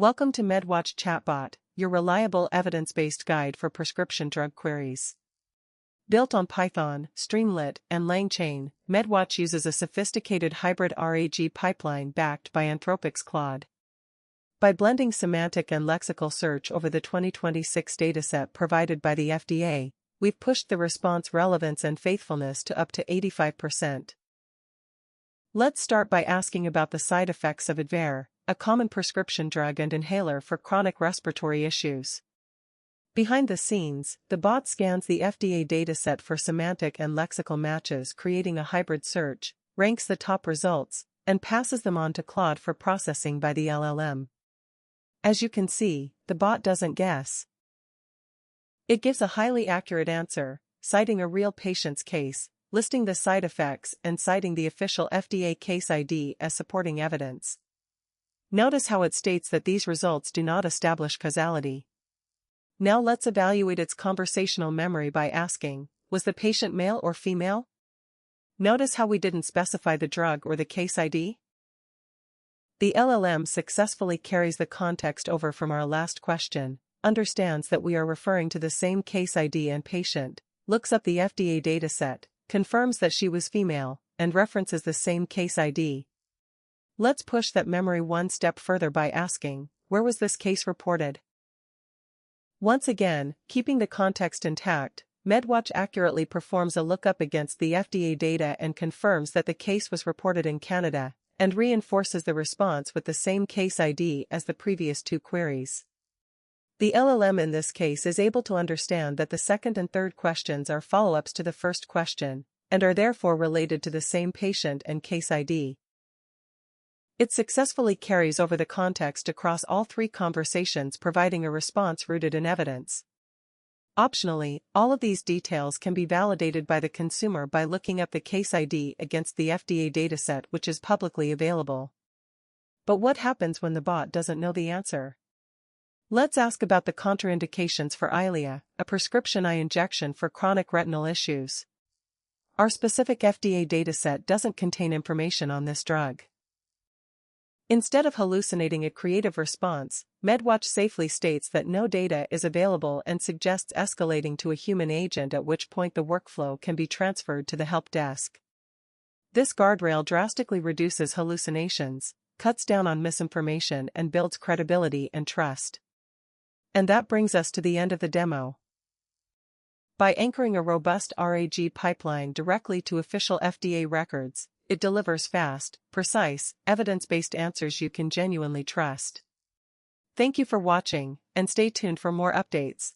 Welcome to MedWatch ChatBot, your reliable evidence-based guide for prescription drug queries. Built on Python, Streamlit, and LangChain, MedWatch uses a sophisticated hybrid RAG pipeline backed by Anthropic's Claude. By blending semantic and lexical search over the 2026 dataset provided by the FDA, we've pushed the response relevance and faithfulness to up to 85%. Let's start by asking about the side effects of Advair, a common prescription drug and inhaler for chronic respiratory issues. Behind the scenes, the bot scans the FDA dataset for semantic and lexical matches, creating a hybrid search, ranks the top results, and passes them on to Claude for processing by the LLM. As you can see, the bot doesn't guess. It gives a highly accurate answer, citing a real patient's case, listing the side effects and citing the official FDA case ID as supporting evidence. Notice how it states that these results do not establish causality. Now let's evaluate its conversational memory by asking, was the patient male or female? Notice how we didn't specify the drug or the case ID? The LLM successfully carries the context over from our last question, understands that we are referring to the same case ID and patient, looks up the FDA dataset, confirms that she was female, and references the same case ID. Let's push that memory one step further by asking, where was this case reported? Once again, keeping the context intact, MedWatch accurately performs a lookup against the FDA data and confirms that the case was reported in Canada, and reinforces the response with the same case ID as the previous two queries. The LLM in this case is able to understand that the second and third questions are follow-ups to the first question, and are therefore related to the same patient and case ID. It successfully carries over the context across all three conversations, providing a response rooted in evidence. Optionally, all of these details can be validated by the consumer by looking up the case ID against the FDA dataset, which is publicly available. But what happens when the bot doesn't know the answer? Let's ask about the contraindications for Eylea, a prescription eye injection for chronic retinal issues. Our specific FDA dataset doesn't contain information on this drug. Instead of hallucinating a creative response, MedWatch safely states that no data is available and suggests escalating to a human agent, at which point the workflow can be transferred to the help desk. This guardrail drastically reduces hallucinations, cuts down on misinformation, and builds credibility and trust. And that brings us to the end of the demo. By anchoring a robust RAG pipeline directly to official FDA records, it delivers fast, precise, evidence-based answers you can genuinely trust. Thank you for watching, and stay tuned for more updates.